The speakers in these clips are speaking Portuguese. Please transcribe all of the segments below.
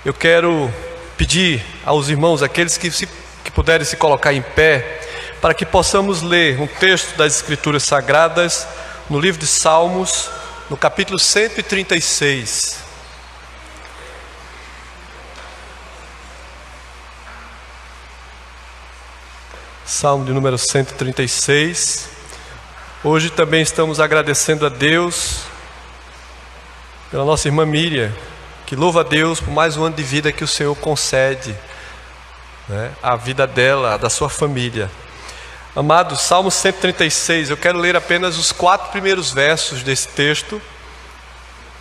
Eu quero pedir aos irmãos, aqueles que puderem se colocar em pé, para que possamos ler um texto das Escrituras Sagradas no livro de Salmos, no capítulo 136. Salmo de número 136. Hoje também estamos agradecendo a Deus pela nossa irmã Miriam, que louva a Deus por mais um ano de vida que o Senhor concede, a vida dela, a da sua família. Amados, Salmo 136, eu quero ler apenas os 4 primeiros versos desse texto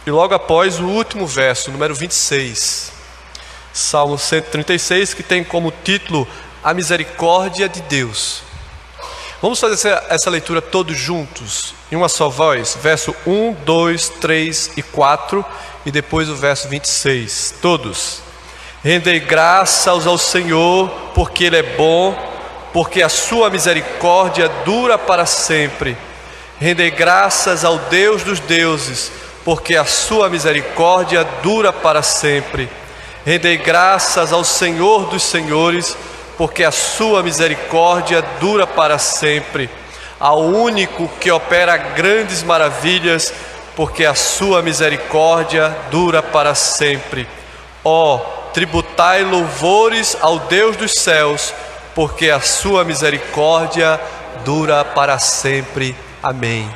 e logo após o último verso, número 26. Salmo 136, que tem como título A Misericórdia de Deus. Vamos fazer essa leitura todos juntos, em uma só voz, verso 1, 2, 3 e 4, e depois o verso 26, todos. Rendei graças ao Senhor, porque Ele é bom, porque a sua misericórdia dura para sempre. Rendei graças ao Deus dos deuses, porque a sua misericórdia dura para sempre. Rendei graças ao Senhor dos senhores, porque a sua misericórdia dura para sempre. Ao único que opera grandes maravilhas, porque a sua misericórdia dura para sempre. Ó, tributai louvores ao Deus dos céus, porque a sua misericórdia dura para sempre. Amém.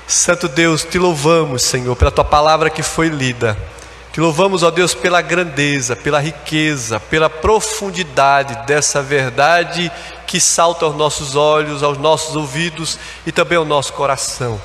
Santo Deus, te louvamos, Senhor, pela tua palavra que foi lida. Te louvamos, ó Deus, pela grandeza, pela riqueza, pela profundidade dessa verdade que salta aos nossos olhos, aos nossos ouvidos e também ao nosso coração.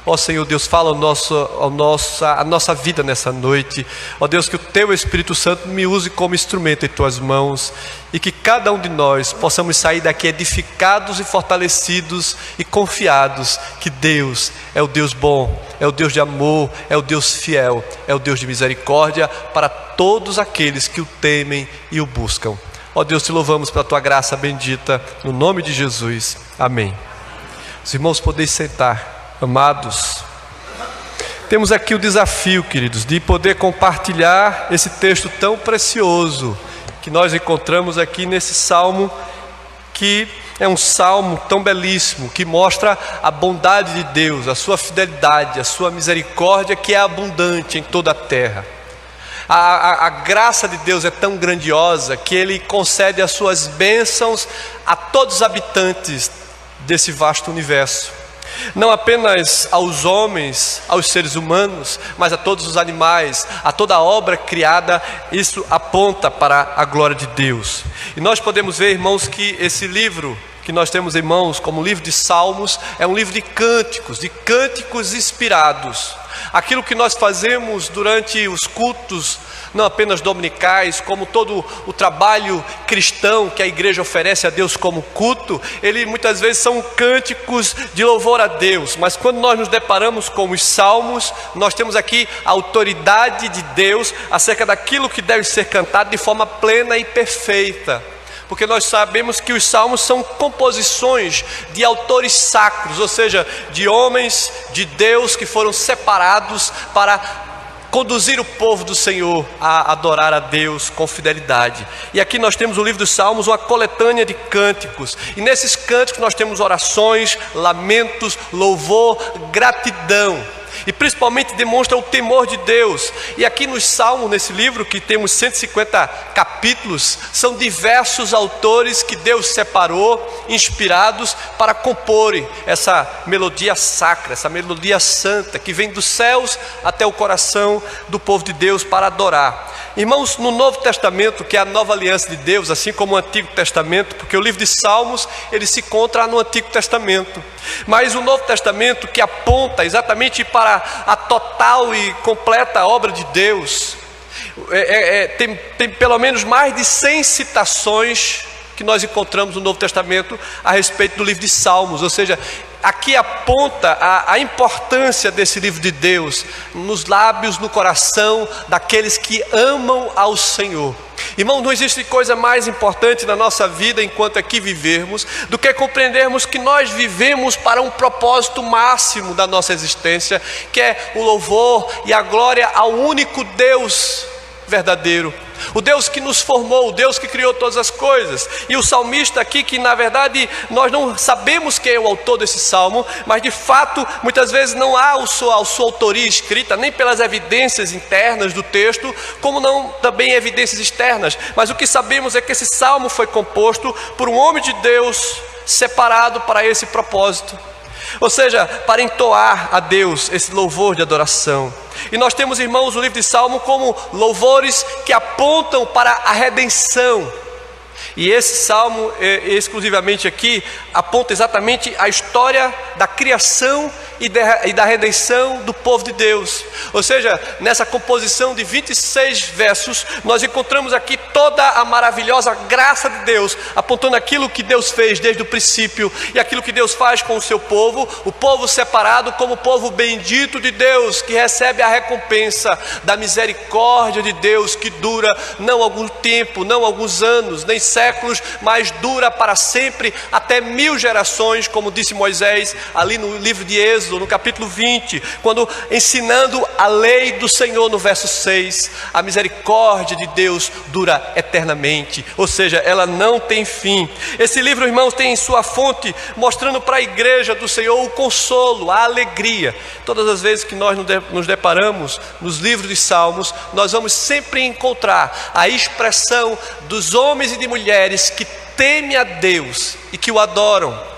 Ó Senhor Deus, fala a nossa vida nessa noite. Ó Deus, que o Teu Espírito Santo me use como instrumento em Tuas mãos e que cada um de nós possamos sair daqui edificados e fortalecidos e confiados que Deus é o Deus bom, é o Deus de amor, é o Deus fiel, é o Deus de misericórdia para todos aqueles que o temem e o buscam. Ó Deus, te louvamos pela Tua graça bendita, no nome de Jesus. Amém. Os irmãos podem sentar. Amados, temos aqui o desafio, queridos, de poder compartilhar esse texto tão precioso que nós encontramos aqui nesse salmo, que é um salmo tão belíssimo, que mostra a bondade de Deus, a sua fidelidade, a sua misericórdia, que é abundante em toda a terra. A graça de Deus é tão grandiosa que Ele concede as suas bênçãos a todos os habitantes desse vasto universo. Não apenas aos homens, aos seres humanos, mas a todos os animais, a toda a obra criada. Isso aponta para a glória de Deus. E nós podemos ver, irmãos, que esse livro que nós temos em mãos, como o livro de Salmos, é um livro de cânticos inspirados. Aquilo que nós fazemos durante os cultos, não apenas dominicais, como todo o trabalho cristão que a igreja oferece a Deus como culto, ele muitas vezes são cânticos de louvor a Deus. Mas quando nós nos deparamos com os salmos, nós temos aqui a autoridade de Deus acerca daquilo que deve ser cantado de forma plena e perfeita. Porque nós sabemos que os salmos são composições de autores sacros, ou seja, de homens de Deus que foram separados para conduzir o povo do Senhor a adorar a Deus com fidelidade. E aqui nós temos o livro dos Salmos, uma coletânea de cânticos. E nesses cânticos nós temos orações, lamentos, louvor, gratidão. E principalmente demonstra o temor de Deus. E aqui nos Salmos, nesse livro, que temos 150 capítulos, são diversos autores que Deus separou, inspirados para comporem essa melodia sacra, essa melodia santa, que vem dos céus até o coração do povo de Deus para adorar. Irmãos, no Novo Testamento, que é a nova aliança de Deus, assim como o Antigo Testamento, porque o livro de Salmos, ele se encontra no Antigo Testamento. Mas o Novo Testamento, que aponta exatamente para a total e completa obra de Deus, tem pelo menos mais de 100 citações que nós encontramos no Novo Testamento a respeito do livro de Salmos. Ou seja, aqui aponta a importância desse livro de Deus nos lábios, no coração daqueles que amam ao Senhor. Irmão, não existe coisa mais importante na nossa vida enquanto aqui vivermos do que compreendermos que nós vivemos para um propósito máximo da nossa existência, que é o louvor e a glória ao único Deus verdadeiro, o Deus que nos formou, o Deus que criou todas as coisas. E o salmista aqui, que na verdade nós não sabemos quem é o autor desse salmo, mas de fato muitas vezes não há a sua autoria escrita, nem pelas evidências internas do texto, como não também evidências externas. Mas o que sabemos é que esse salmo foi composto por um homem de Deus separado para esse propósito, ou seja, para entoar a Deus esse louvor de adoração. E nós temos, irmãos, o livro de Salmo como louvores que apontam para a redenção. E esse salmo, exclusivamente aqui, aponta exatamente a história da criação e da redenção do povo de Deus. Ou seja, nessa composição de 26 versos, nós encontramos aqui toda a maravilhosa graça de Deus, apontando aquilo que Deus fez desde o princípio e aquilo que Deus faz com o seu povo, o povo separado como o povo bendito de Deus, que recebe a recompensa da misericórdia de Deus, que dura não algum tempo, não alguns anos, nem séculos, mas dura para sempre, até 1000 gerações, como disse Moisés ali no livro de Êxodo, no capítulo 20, quando ensinando a lei do Senhor no verso 6, a misericórdia de Deus dura eternamente, ou seja, ela não tem fim. Esse livro, irmãos, tem em sua fonte mostrando para a igreja do Senhor o consolo, a alegria. Todas as vezes que nós nos deparamos nos livros de Salmos, nós vamos sempre encontrar a expressão dos homens e de mulheres que temem a Deus e que o adoram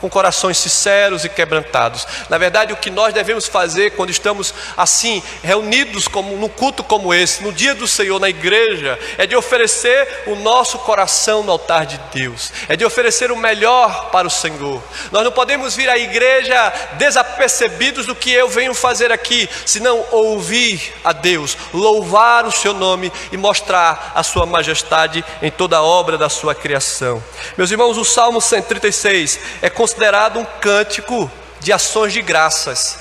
com corações sinceros e quebrantados. Na verdade, o que nós devemos fazer quando estamos assim, reunidos num culto como esse, no dia do Senhor na igreja, é de oferecer o nosso coração no altar de Deus, é de oferecer o melhor para o Senhor. Nós não podemos vir à igreja desapercebidos do que eu venho fazer aqui, senão ouvir a Deus, louvar o seu nome e mostrar a sua majestade em toda a obra da sua criação. Meus irmãos, o Salmo 136 é considerado um cântico de ações de graças,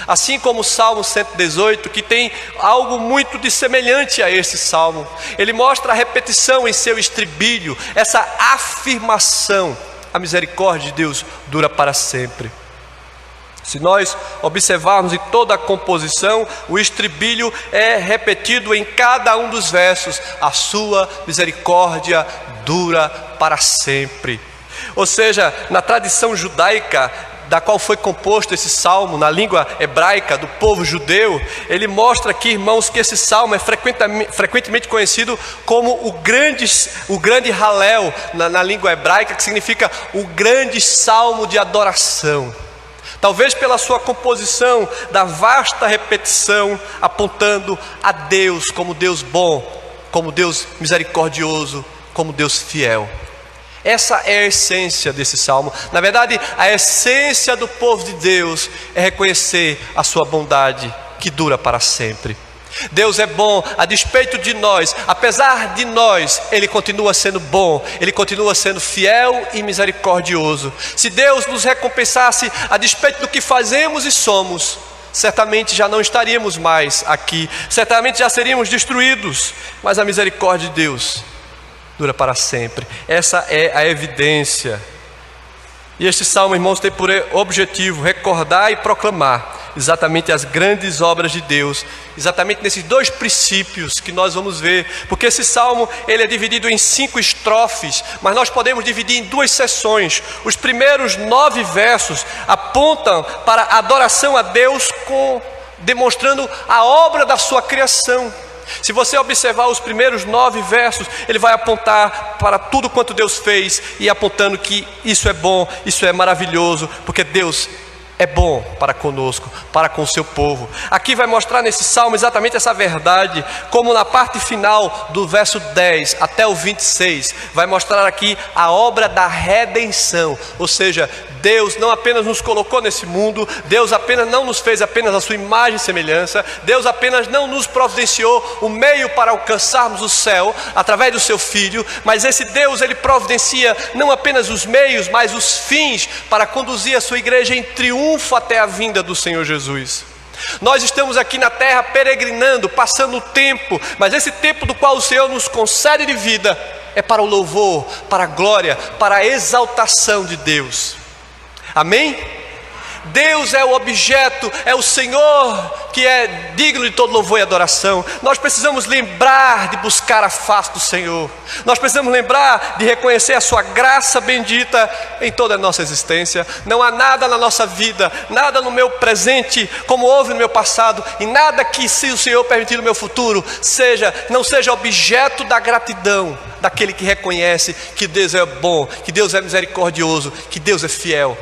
assim como o Salmo 118, que tem algo muito de semelhante a esse salmo. Ele mostra a repetição em seu estribilho, essa afirmação: a misericórdia de Deus dura para sempre. Se nós observarmos em toda a composição, o estribilho é repetido em cada um dos versos: a sua misericórdia dura para sempre. Ou seja, na tradição judaica, da qual foi composto esse salmo, na língua hebraica do povo judeu, ele mostra aqui, irmãos, que esse salmo é frequentemente conhecido como o grande Halel, na língua hebraica, que significa o grande salmo de adoração. Talvez pela sua composição da vasta repetição, apontando a Deus como Deus bom, como Deus misericordioso, como Deus fiel. Essa é a essência desse salmo. Na verdade, a essência do povo de Deus é reconhecer a sua bondade, que dura para sempre. Deus é bom a despeito de nós, apesar de nós, Ele continua sendo bom, Ele continua sendo fiel e misericordioso. Se Deus nos recompensasse a despeito do que fazemos e somos, certamente já não estaríamos mais aqui, certamente já seríamos destruídos, mas a misericórdia de Deus dura para sempre. Essa é a evidência. E este salmo, irmãos, tem por objetivo recordar e proclamar exatamente as grandes obras de Deus, exatamente nesses dois princípios que nós vamos ver, porque esse salmo ele é dividido em 5 estrofes, mas nós podemos dividir em 2 seções. Os primeiros 9 versos apontam para a adoração a Deus, demonstrando a obra da sua criação. Se você observar os primeiros 9 versos, ele vai apontar para tudo quanto Deus fez e apontando que isso é bom, isso é maravilhoso, porque Deus é bom para conosco, para com o seu povo. Aqui vai mostrar nesse salmo exatamente essa verdade, como na parte final do verso 10 até o 26, vai mostrar aqui a obra da redenção, ou seja, Deus não apenas nos colocou nesse mundo, Deus apenas não nos fez apenas a sua imagem e semelhança, Deus apenas não nos providenciou o meio para alcançarmos o céu através do seu Filho, mas esse Deus ele providencia não apenas os meios, mas os fins para conduzir a sua igreja em triunfo até a vinda do Senhor Jesus. Nós estamos aqui na terra peregrinando, passando o tempo, mas esse tempo do qual o Senhor nos concede de vida é para o louvor, para a glória, para a exaltação de Deus. Amém? Deus é o objeto, é o Senhor que é digno de todo louvor e adoração. Nós precisamos lembrar de buscar a face do Senhor. Nós precisamos lembrar de reconhecer a sua graça bendita em toda a nossa existência. Não há nada na nossa vida, nada no meu presente como houve no meu passado, e nada que, se o Senhor permitir no meu futuro, não seja objeto da gratidão daquele que reconhece que Deus é bom, que Deus é misericordioso, que Deus é fiel.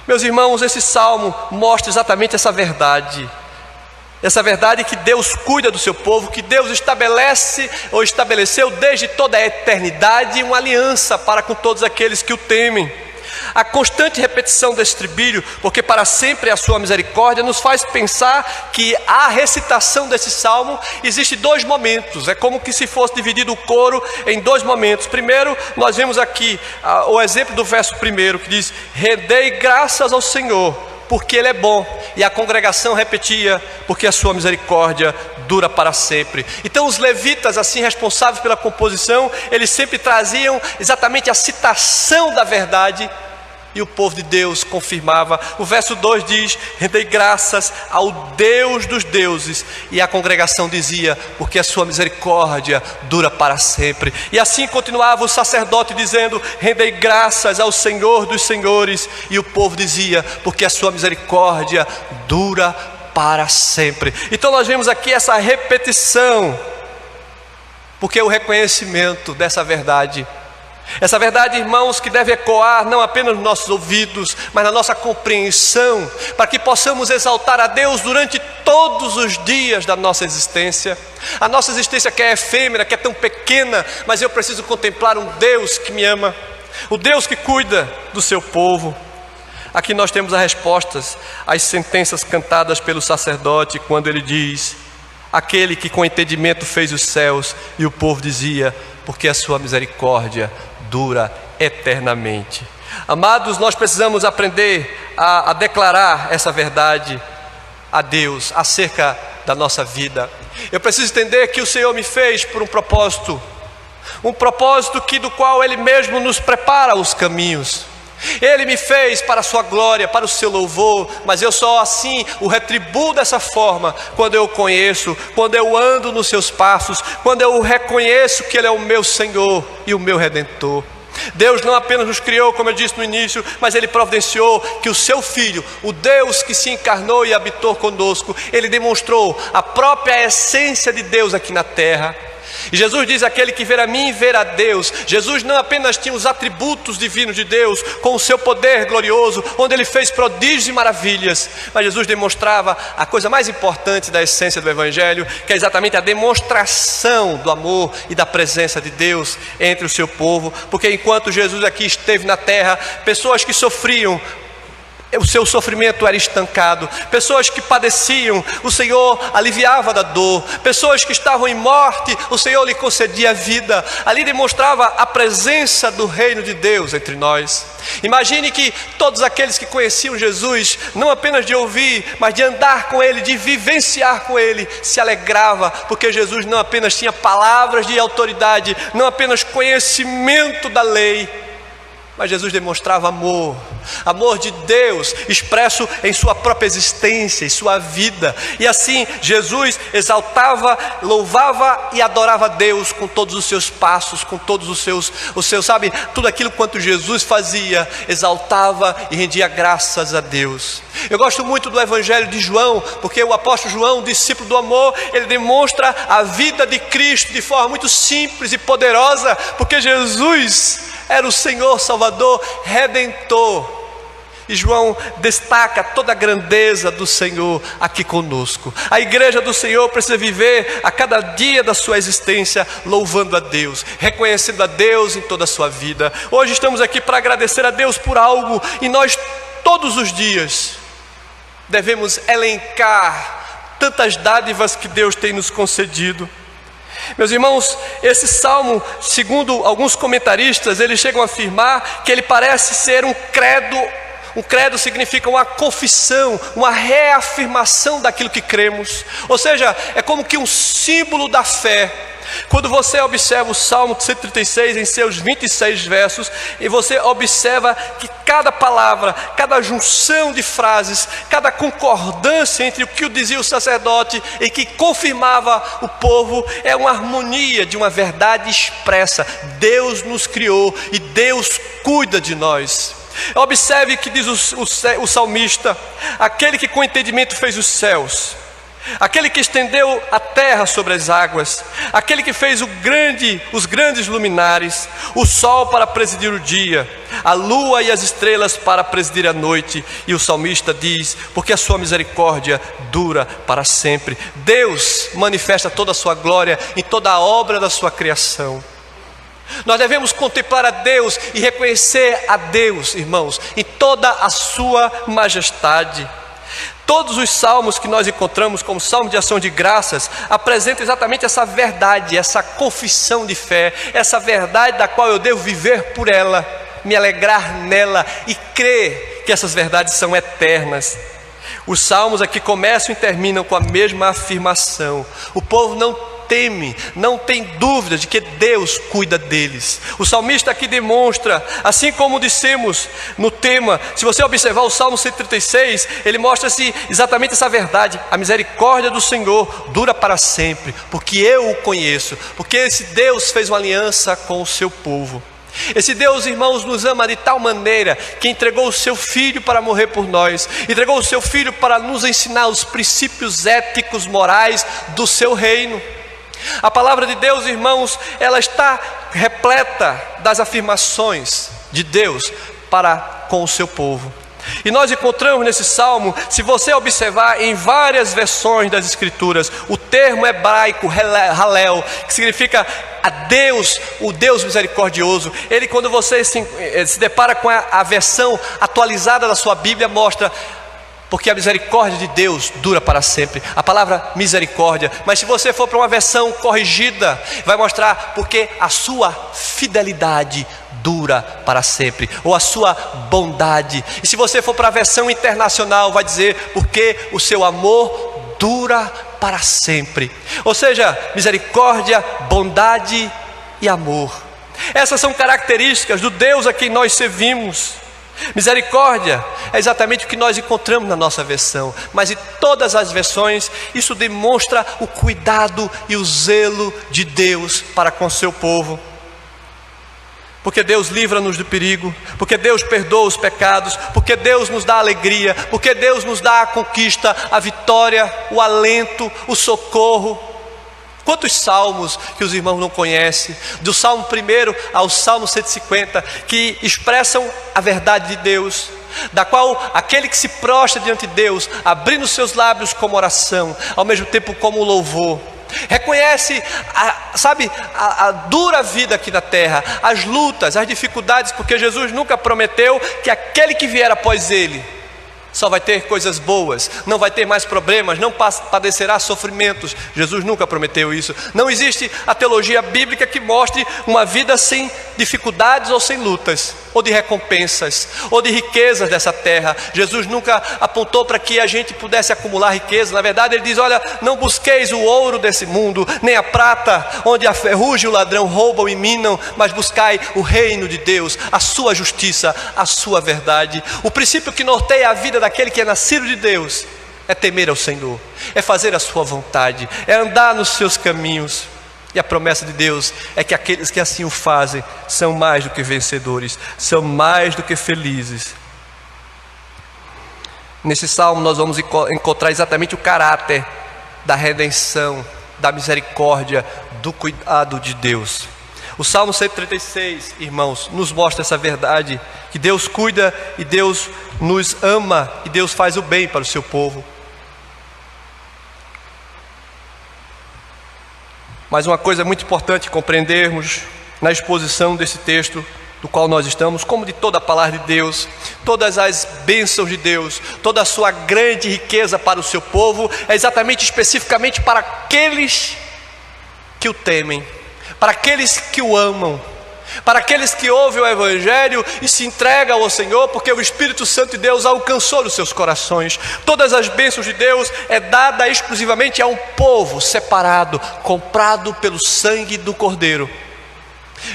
Meus irmãos, esse salmo mostra exatamente essa verdade que Deus cuida do seu povo, que Deus estabelece ou estabeleceu desde toda a eternidade uma aliança para com todos aqueles que o temem. A constante repetição desse estribilho, porque para sempre é a sua misericórdia, nos faz pensar que a recitação desse salmo existe dois momentos. É como que se fosse dividido o coro em dois momentos. Primeiro, nós vemos aqui o exemplo do verso primeiro, que diz: rendei graças ao Senhor, porque Ele é bom. E a congregação repetia: porque a sua misericórdia dura para sempre. Então os levitas, assim responsáveis pela composição, eles sempre traziam exatamente a citação da verdade, e o povo de Deus confirmava. O verso 2 diz: rendei graças ao Deus dos deuses. E a congregação dizia: porque a sua misericórdia dura para sempre. E assim continuava o sacerdote dizendo: rendei graças ao Senhor dos senhores. E o povo dizia: porque a sua misericórdia dura para sempre. Então nós vemos aqui essa repetição, porque o reconhecimento dessa verdade, essa verdade, irmãos, que deve ecoar não apenas nos nossos ouvidos, mas na nossa compreensão, para que possamos exaltar a Deus durante todos os dias da nossa existência. A nossa existência que é efêmera, que é tão pequena, mas eu preciso contemplar um Deus que me ama, o Deus que cuida do seu povo. Aqui nós temos as respostas às sentenças cantadas pelo sacerdote, quando ele diz: aquele que com entendimento fez os céus. E o povo dizia: porque a sua misericórdia dura eternamente. Amados, nós precisamos aprender a declarar essa verdade a Deus acerca da nossa vida. Eu preciso entender que o Senhor me fez por um propósito do qual Ele mesmo nos prepara os caminhos. Ele me fez para a sua glória, para o seu louvor, mas eu só assim o retribuo dessa forma, quando eu o conheço, quando eu ando nos seus passos, quando eu reconheço que Ele é o meu Senhor e o meu Redentor. Deus não apenas nos criou, como eu disse no início, mas Ele providenciou que o seu Filho, o Deus que se encarnou e habitou conosco, Ele demonstrou a própria essência de Deus aqui na terra. E Jesus diz: aquele que ver a mim, ver a Deus. Jesus não apenas tinha os atributos divinos de Deus, com o seu poder glorioso, onde Ele fez prodígios e maravilhas, mas Jesus demonstrava a coisa mais importante da essência do Evangelho, que é exatamente a demonstração do amor e da presença de Deus entre o seu povo. Porque enquanto Jesus aqui esteve na terra, pessoas que sofriam, o seu sofrimento era estancado. Pessoas que padeciam, o Senhor aliviava da dor. Pessoas que estavam em morte, o Senhor lhe concedia vida. Ali demonstrava a presença do reino de Deus entre nós. Imagine que todos aqueles que conheciam Jesus, não apenas de ouvir, mas de andar com Ele, de vivenciar com Ele, se alegrava, porque Jesus não apenas tinha palavras de autoridade, não apenas conhecimento da lei, mas Jesus demonstrava amor de Deus expresso em sua própria existência, em sua vida. E assim Jesus exaltava, louvava e adorava a Deus com todos os seus passos, com todos os seus, sabe, tudo aquilo quanto Jesus fazia, exaltava e rendia graças a Deus. Eu gosto muito do Evangelho de João, porque o apóstolo João, discípulo do amor, ele demonstra a vida de Cristo de forma muito simples e poderosa, porque Jesus era o Senhor Salvador, Redentor. E João destaca toda a grandeza do Senhor aqui conosco. A igreja do Senhor precisa viver a cada dia da sua existência louvando a Deus, reconhecendo a Deus em toda a sua vida. Hoje estamos aqui para agradecer a Deus por algo, e nós todos os dias devemos elencar tantas dádivas que Deus tem nos concedido. Meus irmãos, esse salmo, segundo alguns comentaristas, eles chegam a afirmar que ele parece ser um credo. Um credo significa uma confissão, uma reafirmação daquilo que cremos. Ou seja, é como que um símbolo da fé. Quando você observa o Salmo 136 em seus 26 versos, e você observa que cada palavra, cada junção de frases, cada concordância entre o que dizia o sacerdote e que confirmava o povo, é uma harmonia de uma verdade expressa. Deus nos criou e Deus cuida de nós. Observe que diz o salmista: aquele que com entendimento fez os céus, aquele que estendeu a terra sobre as águas, aquele que fez os grandes luminares, o sol para presidir o dia, a lua e as estrelas para presidir a noite. E o salmista diz: porque a sua misericórdia dura para sempre. Deus manifesta toda a sua glória em toda a obra da sua criação. Nós devemos contemplar a Deus e reconhecer a Deus, irmãos, em toda a sua majestade. Todos os salmos que nós encontramos como salmo de ação de graças apresentam exatamente essa verdade, essa confissão de fé, essa verdade da qual eu devo viver por ela, me alegrar nela e crer que essas verdades são eternas. Os salmos aqui começam e terminam com a mesma afirmação: o povo não teme, não tem dúvida de que Deus cuida deles. O salmista aqui demonstra, assim como dissemos no tema, se você observar o Salmo 136, ele mostra-se exatamente essa verdade: a misericórdia do Senhor dura para sempre, porque eu o conheço, porque esse Deus fez uma aliança com o seu povo. Esse Deus, irmãos, nos ama de tal maneira que entregou o seu Filho para morrer por nós, entregou o seu Filho para nos ensinar os princípios éticos, morais do seu reino. A palavra de Deus, irmãos, ela está repleta das afirmações de Deus para com o seu povo. E nós encontramos nesse salmo, se você observar em várias versões das escrituras, o termo hebraico Halel, que significa a Deus, o Deus misericordioso. Ele, quando você se depara com a versão atualizada da sua Bíblia, mostra: porque a misericórdia de Deus dura para sempre. A palavra misericórdia. Mas se você for para uma versão corrigida, vai mostrar: porque a sua fidelidade dura para sempre, ou a sua bondade. E se você for para a versão internacional, vai dizer: porque o seu amor dura para sempre. Ou seja, misericórdia, bondade e amor. Essas são características do Deus a quem nós servimos. Misericórdia é exatamente o que nós encontramos na nossa versão, mas em todas as versões isso demonstra o cuidado e o zelo de Deus para com o seu povo. Porque Deus livra-nos do perigo, porque Deus perdoa os pecados, porque Deus nos dá alegria, porque Deus nos dá a conquista, a vitória, o alento, o socorro. Quantos salmos que os irmãos não conhecem, do Salmo 1 ao Salmo 150, que expressam a verdade de Deus, da qual aquele que se prostra diante de Deus, abrindo seus lábios como oração, ao mesmo tempo como louvor, reconhece a dura vida aqui na terra, as lutas, as dificuldades, porque Jesus nunca prometeu que aquele que vier após ele só vai ter coisas boas, não vai ter mais problemas, não padecerá sofrimentos. Jesus nunca prometeu isso. Não existe a teologia bíblica que mostre uma vida sem dificuldades ou sem lutas, ou de recompensas, ou de riquezas dessa terra. Jesus nunca apontou para que a gente pudesse acumular riqueza. Na verdade ele diz: olha, não busqueis o ouro desse mundo, nem a prata, onde a ferrugem e o ladrão roubam e minam, mas buscai o reino de Deus, a sua justiça, a sua verdade. O princípio que norteia a vida daquele que é nascido de Deus é temer ao Senhor, é fazer a sua vontade, é andar nos seus caminhos. E a promessa de Deus é que aqueles que assim o fazem são mais do que vencedores, são mais do que felizes. Nesse salmo nós vamos encontrar exatamente o caráter da redenção, da misericórdia, do cuidado de Deus. O Salmo 136, irmãos, nos mostra essa verdade, que Deus cuida e Deus nos ama e Deus faz o bem para o seu povo. Mas uma coisa muito importante compreendermos na exposição desse texto do qual nós estamos, como de toda a palavra de Deus, todas as bênçãos de Deus, toda a sua grande riqueza para o seu povo, é exatamente, especificamente para aqueles que o temem, para aqueles que o amam, Para aqueles que ouvem o Evangelho e se entregam ao Senhor, porque o Espírito Santo de Deus alcançou os seus corações. Todas as bênçãos de Deus é dada exclusivamente a um povo separado, comprado pelo sangue do Cordeiro.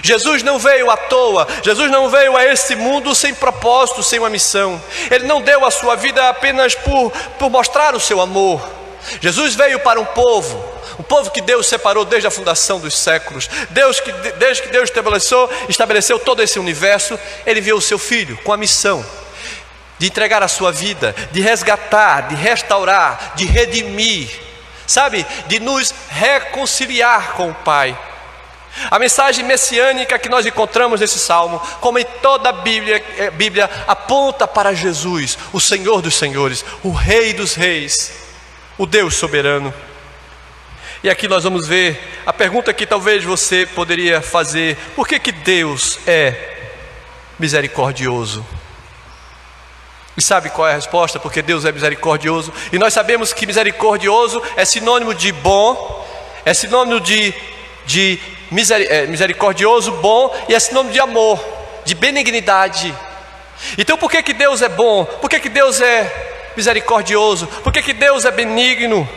Jesus não veio à toa, Jesus não veio a esse mundo sem propósito, sem uma missão. Ele não deu a sua vida apenas por mostrar o seu amor. Jesus veio para um povo que Deus separou desde a fundação dos séculos. Desde que Deus estabeleceu todo esse universo, Ele enviou o seu Filho com a missão de entregar a sua vida, de resgatar, de restaurar, de redimir, sabe? De nos reconciliar com o Pai. A mensagem messiânica que nós encontramos nesse salmo, como em toda a Bíblia aponta para Jesus, o Senhor dos senhores, o Rei dos reis, o Deus soberano. E aqui nós vamos ver a pergunta que talvez você poderia fazer: por que Deus é misericordioso? E sabe qual é a resposta? Porque Deus é misericordioso. E nós sabemos que misericordioso é sinônimo de bom, é sinônimo de misericordioso, bom, e é sinônimo de amor, de benignidade. Então por que Deus é bom? Por que Deus é misericordioso? Por que Deus é benigno?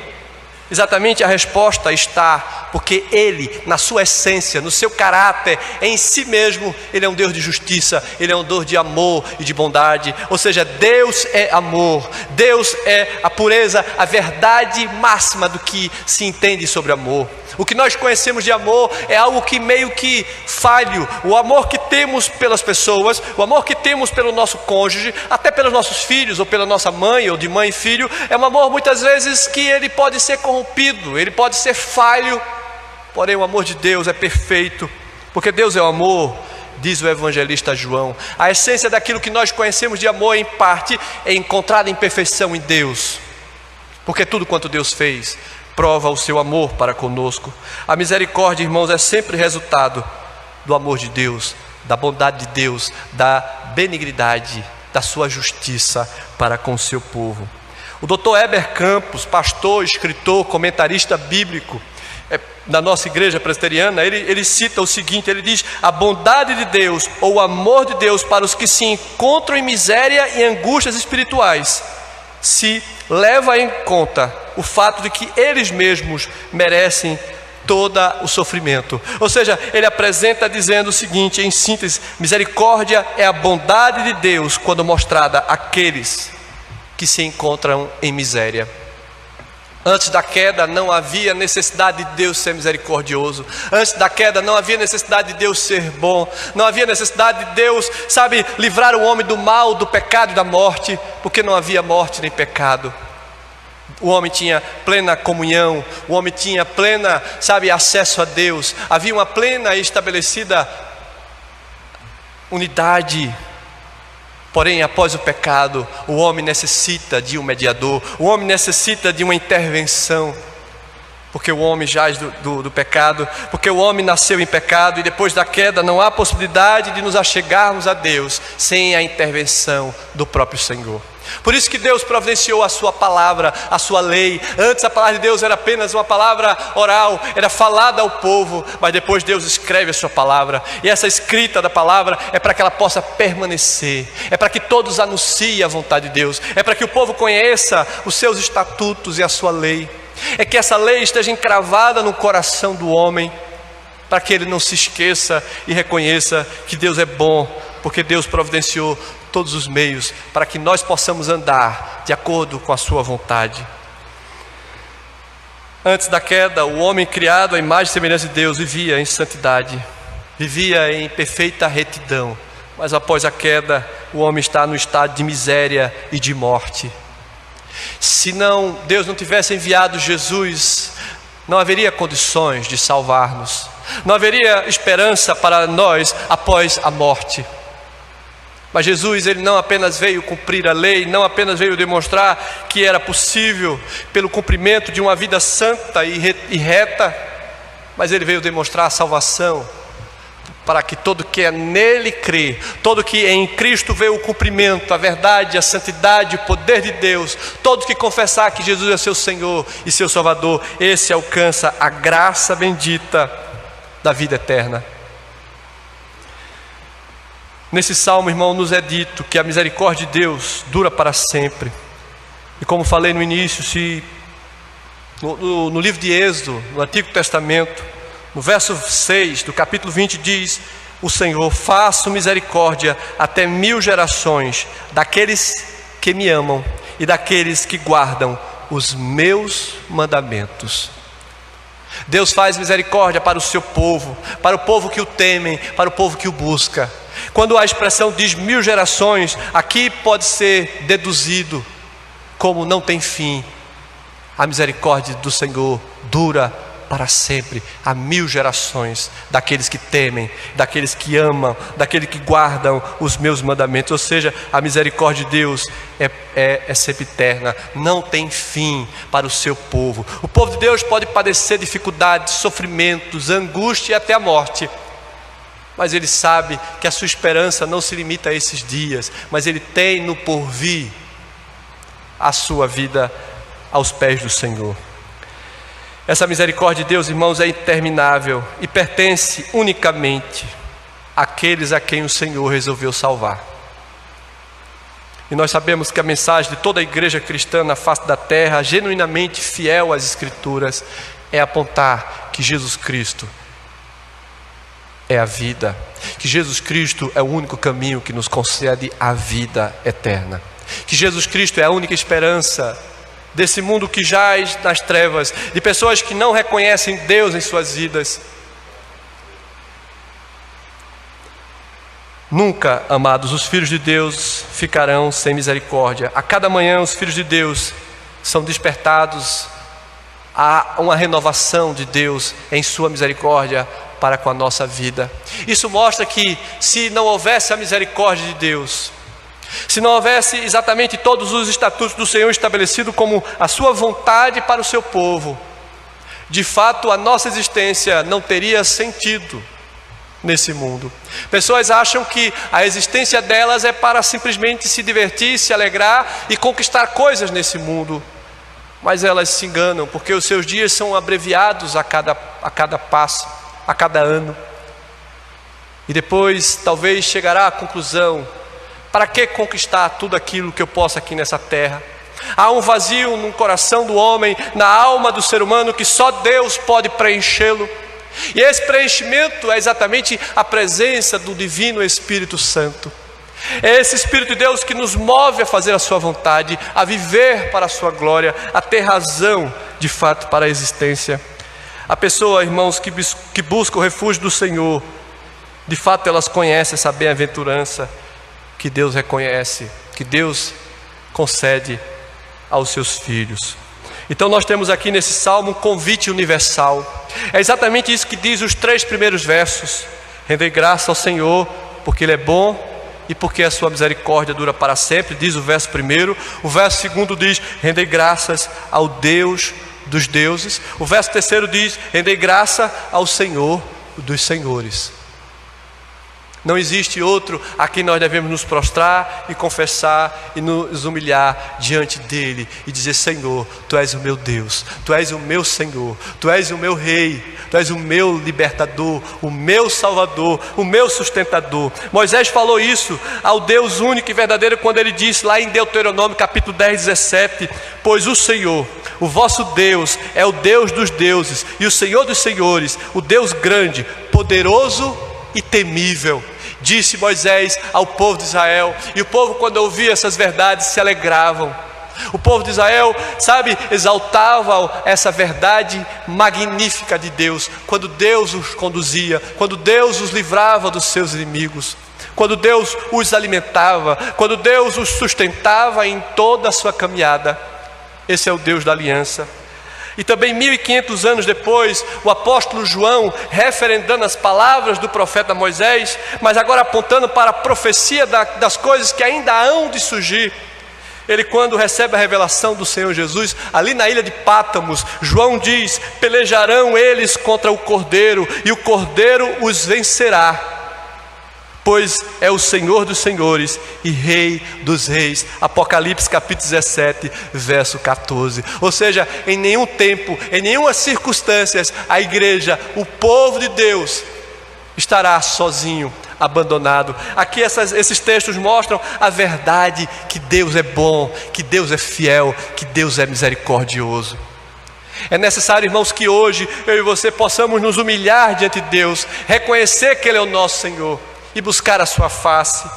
Exatamente a resposta está porque Ele, na sua essência, no seu caráter, em si mesmo, Ele é um Deus de justiça, Ele é um Deus de amor e de bondade. Ou seja, Deus é amor, Deus é a pureza, a verdade máxima do que se entende sobre amor. O que nós conhecemos de amor é algo que meio que falho. O amor que temos pelas pessoas, o amor que temos pelo nosso cônjuge, até pelos nossos filhos, ou pela nossa mãe, ou de mãe e filho, é um amor muitas vezes que ele pode ser corrompido, ele pode ser falho. Porém o amor de Deus é perfeito, porque Deus é o amor, diz o evangelista João. A essência daquilo que nós conhecemos de amor, em parte, é encontrada em perfeição em Deus, porque tudo quanto Deus fez prova o seu amor para conosco. A misericórdia, irmãos, é sempre resultado do amor de Deus, da bondade de Deus, da benignidade, da sua justiça para com o seu povo. O Dr. Heber Campos, pastor, escritor, comentarista bíblico da nossa igreja presbiteriana, ele cita o seguinte, ele diz: a bondade de Deus, ou o amor de Deus para os que se encontram em miséria e angústias espirituais, se leva em conta o fato de que eles mesmos merecem todo o sofrimento. Ou seja, ele apresenta dizendo o seguinte, em síntese: misericórdia é a bondade de Deus quando mostrada àqueles que se encontram em miséria. Antes da queda não havia necessidade de Deus ser misericordioso. Antes da queda não havia necessidade de Deus ser bom. Não havia necessidade de Deus, livrar o homem do mal, do pecado e da morte, porque não havia morte nem pecado. O homem tinha plena comunhão, o homem tinha plena, acesso a Deus. Havia uma plena e estabelecida unidade. Porém, após o pecado, o homem necessita de um mediador, o homem necessita de uma intervenção, porque o homem jaz do pecado, porque o homem nasceu em pecado, e depois da queda não há possibilidade de nos achegarmos a Deus sem a intervenção do próprio Senhor. Por isso que Deus providenciou a sua palavra, a sua lei. Antes a palavra de Deus era apenas uma palavra oral, era falada ao povo, mas depois Deus escreve a sua palavra, e essa escrita da palavra é para que ela possa permanecer, é para que todos anunciem a vontade de Deus, é para que o povo conheça os seus estatutos e a sua lei, é que essa lei esteja encravada no coração do homem, para que ele não se esqueça e reconheça que Deus é bom, porque Deus providenciou todos os meios para que nós possamos andar de acordo com a sua vontade. Antes da queda, o homem criado à imagem e semelhança de Deus vivia em santidade, vivia em perfeita retidão. Mas após a queda, o homem está no estado de miséria e de morte. Se Deus não tivesse enviado Jesus, não haveria condições de salvar-nos, não haveria esperança para nós após a morte. Mas Jesus, ele não apenas veio cumprir a lei, não apenas veio demonstrar que era possível pelo cumprimento de uma vida santa e reta, mas ele veio demonstrar a salvação, para que todo que é nele crê, todo que em Cristo vê o cumprimento, a verdade, a santidade, o poder de Deus, todo que confessar que Jesus é seu Senhor e seu Salvador, esse alcança a graça bendita da vida eterna. Nesse salmo, irmão, nos é dito que a misericórdia de Deus dura para sempre. E como falei no início, no livro de Êxodo, no Antigo Testamento, no verso 6 do capítulo 20 diz: o Senhor, faço misericórdia até 1000 gerações daqueles que me amam e daqueles que guardam os meus mandamentos. Deus faz misericórdia para o seu povo, para o povo que o temem, para o povo que o busca. Quando a expressão diz 1000 gerações, aqui pode ser deduzido como não tem fim. A misericórdia do Senhor dura para sempre, a 1000 gerações daqueles que temem, daqueles que amam, daqueles que guardam os meus mandamentos. Ou seja, a misericórdia de Deus é sempre eterna, não tem fim para o seu povo. O povo de Deus pode padecer dificuldades, sofrimentos, angústia e até a morte, mas ele sabe que a sua esperança não se limita a esses dias, mas ele tem no porvir a sua vida aos pés do Senhor. Essa misericórdia de Deus, irmãos, é interminável e pertence unicamente àqueles a quem o Senhor resolveu salvar. E nós sabemos que a mensagem de toda a igreja cristã na face da terra, genuinamente fiel às Escrituras, é apontar que Jesus Cristo é a vida, que Jesus Cristo é o único caminho que nos concede a vida eterna, que Jesus Cristo é a única esperança desse mundo que jaz nas trevas, de pessoas que não reconhecem Deus em suas vidas. Nunca, amados, os filhos de Deus ficarão sem misericórdia. A cada manhã os filhos de Deus são despertados a uma renovação de Deus em sua misericórdia para com a nossa vida. Isso mostra que se não houvesse a misericórdia de Deus, se não houvesse exatamente todos os estatutos do Senhor estabelecidos como a sua vontade para o seu povo, de fato a nossa existência não teria sentido nesse mundo. Pessoas acham que a existência delas é para simplesmente se divertir, se alegrar e conquistar coisas nesse mundo, mas elas se enganam, porque os seus dias são abreviados a cada passo, a cada ano, e depois talvez chegará à conclusão: para que conquistar tudo aquilo que eu posso aqui nessa terra? Há um vazio no coração do homem, na alma do ser humano, que só Deus pode preenchê-lo. E esse preenchimento é exatamente a presença do Divino Espírito Santo. É esse Espírito de Deus que nos move a fazer a sua vontade, a viver para a sua glória, a ter razão de fato para a existência. A pessoa, irmãos, que busca o refúgio do Senhor, de fato elas conhecem essa bem-aventurança que Deus reconhece, que Deus concede aos seus filhos. Então nós temos aqui nesse salmo um convite universal. É exatamente isso que diz os 3 primeiros versos: rendei graça ao Senhor, porque Ele é bom e porque a sua misericórdia dura para sempre, diz o verso 1. O verso 2 diz: rendei graças ao Deus dos deuses. O verso 3 diz: rendei graça ao Senhor dos senhores. Não existe outro a quem nós devemos nos prostrar e confessar e nos humilhar diante dele e dizer: Senhor, Tu és o meu Deus, Tu és o meu Senhor, Tu és o meu Rei, Tu és o meu libertador, o meu Salvador, o meu sustentador. Moisés falou isso ao Deus único e verdadeiro quando ele disse lá em Deuteronômio capítulo 10, 17: pois o Senhor, o vosso Deus, é o Deus dos deuses e o Senhor dos senhores, o Deus grande, poderoso e temível. Disse Moisés ao povo de Israel, e o povo, quando ouvia essas verdades, se alegravam. O povo de Israel, exaltava essa verdade magnífica de Deus, quando Deus os conduzia, quando Deus os livrava dos seus inimigos, quando Deus os alimentava, quando Deus os sustentava em toda a sua caminhada. Esse é o Deus da aliança. E também 1500 anos depois, o apóstolo João, referendando as palavras do profeta Moisés, mas agora apontando para a profecia das coisas que ainda hão de surgir, ele, quando recebe a revelação do Senhor Jesus, ali na ilha de Pátamos, João diz: pelejarão eles contra o Cordeiro, e o Cordeiro os vencerá, pois é o Senhor dos senhores e Rei dos reis. Apocalipse capítulo 17, verso 14. Ou seja, em nenhum tempo, em nenhuma circunstância, a igreja, o povo de Deus, estará sozinho, abandonado. Aqui esses textos mostram a verdade, que Deus é bom, que Deus é fiel, que Deus é misericordioso. É necessário, irmãos, que hoje eu e você possamos nos humilhar diante de Deus, reconhecer que Ele é o nosso Senhor e buscar a sua face.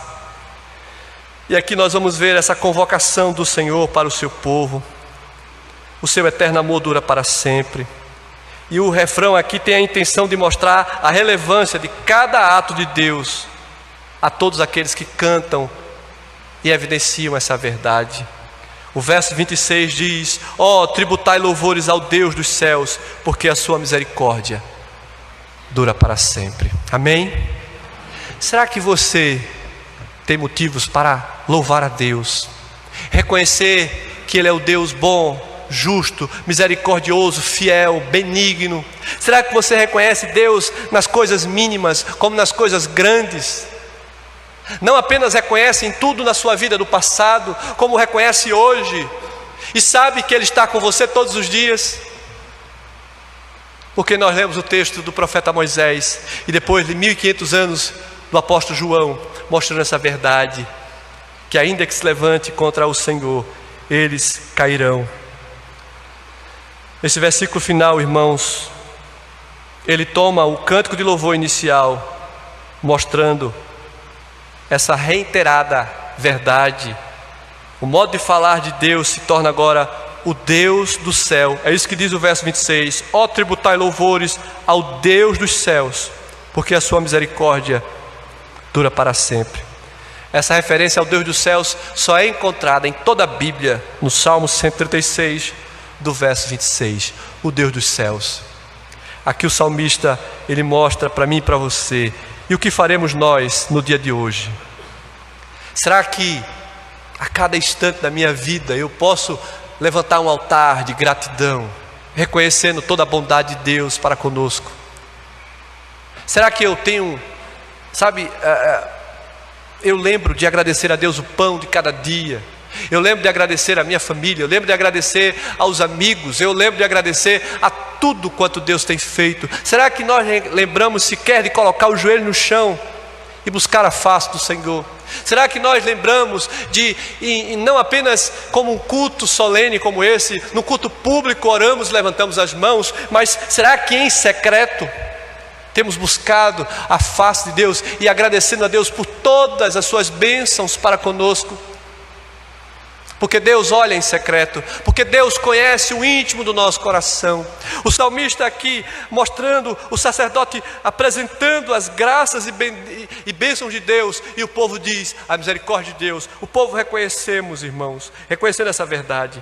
E aqui nós vamos ver essa convocação do Senhor para o seu povo. O seu eterno amor dura para sempre. E o refrão aqui tem a intenção de mostrar a relevância de cada ato de Deus a todos aqueles que cantam e evidenciam essa verdade. O verso 26 diz: ó, tributai louvores ao Deus dos céus, porque a sua misericórdia dura para sempre. Amém? Será que você tem motivos para louvar a Deus? Reconhecer que Ele é o Deus bom, justo, misericordioso, fiel, benigno? Será que você reconhece Deus nas coisas mínimas como nas coisas grandes? Não apenas reconhece em tudo na sua vida do passado, como reconhece hoje, e sabe que Ele está com você todos os dias? Porque nós lemos o texto do profeta Moisés, e depois de 1500 anos do apóstolo João, mostrando essa verdade, que ainda que se levante contra o Senhor, eles cairão. Esse versículo final, irmãos, ele toma o cântico de louvor inicial, mostrando essa reiterada verdade. O modo de falar de Deus se torna agora o Deus do céu. É isso que diz o verso 26: ó, tributai louvores ao Deus dos céus, porque a sua misericórdia dura para sempre. Essa referência ao Deus dos céus só é encontrada em toda a Bíblia, no Salmo 136, do verso 26, o Deus dos céus. Aqui o salmista, ele mostra para mim e para você: e o que faremos nós no dia de hoje? Será que a cada instante da minha vida eu posso levantar um altar de gratidão, reconhecendo toda a bondade de Deus para conosco? Será que eu tenho, eu lembro de agradecer a Deus o pão de cada dia? Eu lembro de agradecer a minha família, eu lembro de agradecer aos amigos, eu lembro de agradecer a tudo quanto Deus tem feito. Será que nós lembramos sequer de colocar o joelho no chão e buscar a face do Senhor? Será que nós lembramos de, e não apenas como um culto solene como esse, no culto público oramos, levantamos as mãos, mas será que em secreto temos buscado a face de Deus e agradecendo a Deus por todas as suas bênçãos para conosco? Porque Deus olha em secreto, porque Deus conhece o íntimo do nosso coração. O salmista aqui mostrando o sacerdote apresentando as graças e bênçãos de Deus, e o povo diz: a misericórdia de Deus. O povo reconhecemos, irmãos, reconhecendo essa verdade,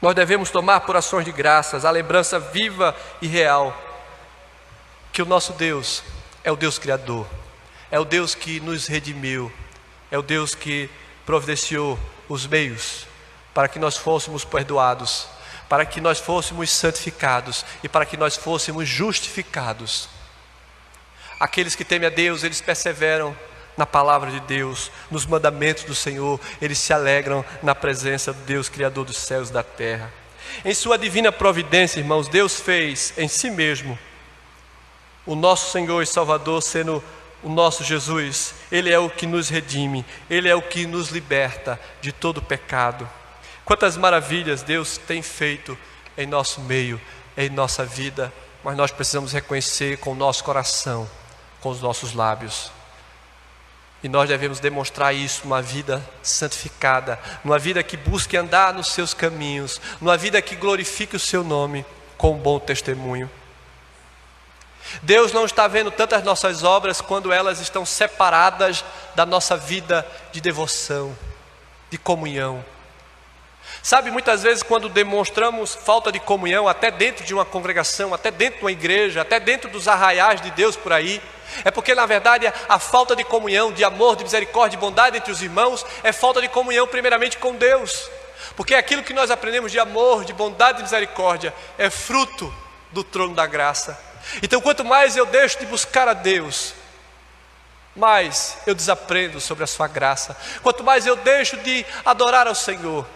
nós devemos tomar por ações de graças a lembrança viva e real que o nosso Deus é o Deus Criador, é o Deus que nos redimiu, é o Deus que providenciou os meios para que nós fôssemos perdoados, para que nós fôssemos santificados e para que nós fôssemos justificados. Aqueles que temem a Deus, eles perseveram na palavra de Deus, nos mandamentos do Senhor, eles se alegram na presença do Deus Criador dos céus e da terra. Em sua divina providência, irmãos, Deus fez em si mesmo o nosso Senhor e Salvador, sendo o nosso Jesus. Ele é o que nos redime, Ele é o que nos liberta de todo pecado. Quantas maravilhas Deus tem feito em nosso meio, em nossa vida, mas nós precisamos reconhecer com o nosso coração, com os nossos lábios. E nós devemos demonstrar isso numa vida santificada, numa vida que busque andar nos seus caminhos, numa vida que glorifique o seu nome com um bom testemunho. Deus não está vendo tantas nossas obras quando elas estão separadas da nossa vida de devoção, de comunhão. Sabe, muitas vezes quando demonstramos falta de comunhão, até dentro de uma congregação, até dentro de uma igreja, até dentro dos arraiais de Deus por aí, é porque na verdade a falta de comunhão, de amor, de misericórdia, de bondade entre os irmãos, é falta de comunhão primeiramente com Deus. Porque aquilo que nós aprendemos de amor, de bondade e misericórdia é fruto do trono da graça. Então quanto mais eu deixo de buscar a Deus, mais eu desaprendo sobre a sua graça. Quanto mais eu deixo de adorar ao Senhor,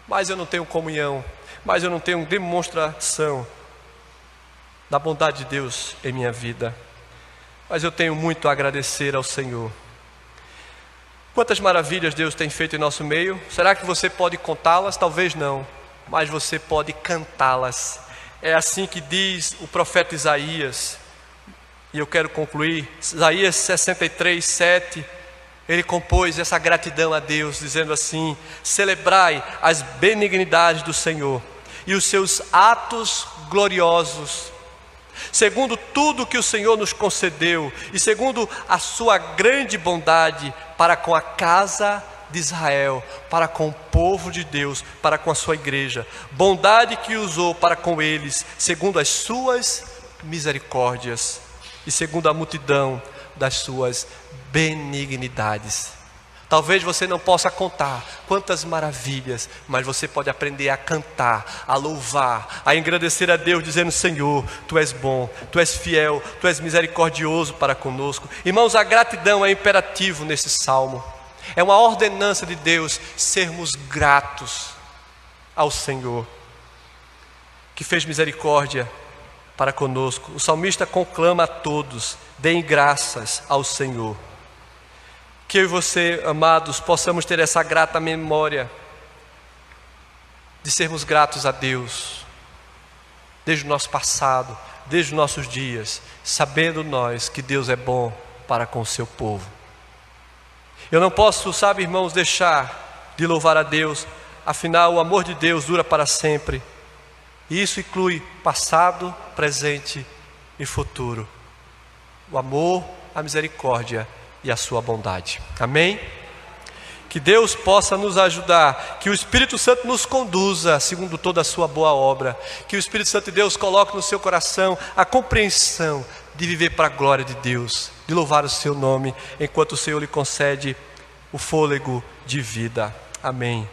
mais eu não tenho comunhão, mais eu não tenho demonstração da bondade de Deus em minha vida. mas eu tenho muito a agradecer ao Senhor. Quantas maravilhas Deus tem feito em nosso meio. Será que você pode contá-las? Talvez não, mas você pode cantá-las. É assim que diz o profeta Isaías. E eu quero concluir. Isaías 63, 7. Ele compôs essa gratidão a Deus, dizendo assim: celebrai as benignidades do Senhor e os seus atos gloriosos, segundo tudo que o Senhor nos concedeu e segundo a sua grande bondade para com a casa de Israel, para com o povo de Deus, para com a sua igreja, bondade que usou para com eles, segundo as suas misericórdias e segundo a multidão das suas benignidades. Talvez você não possa contar quantas maravilhas, mas você pode aprender a cantar, a louvar, a engrandecer a Deus, dizendo: Senhor, Tu és bom, Tu és fiel, Tu és misericordioso para conosco. Irmãos, a gratidão é imperativo nesse salmo. É uma ordenança de Deus sermos gratos ao Senhor, que fez misericórdia para conosco. O salmista conclama a todos: deem graças ao Senhor. Que eu e você, amados, possamos ter essa grata memória de sermos gratos a Deus, desde o nosso passado, desde os nossos dias, sabendo nós que Deus é bom para com o seu povo. Eu não posso, sabe, irmãos, deixar de louvar a Deus, afinal o amor de Deus dura para sempre, e isso inclui passado, presente e futuro. O amor, a misericórdia e a sua bondade. Amém? Que Deus possa nos ajudar, que o Espírito Santo nos conduza segundo toda a sua boa obra, que o Espírito Santo de Deus coloque no seu coração a compreensão de viver para a glória de Deus, de louvar o seu nome, enquanto o Senhor lhe concede o fôlego de vida. Amém.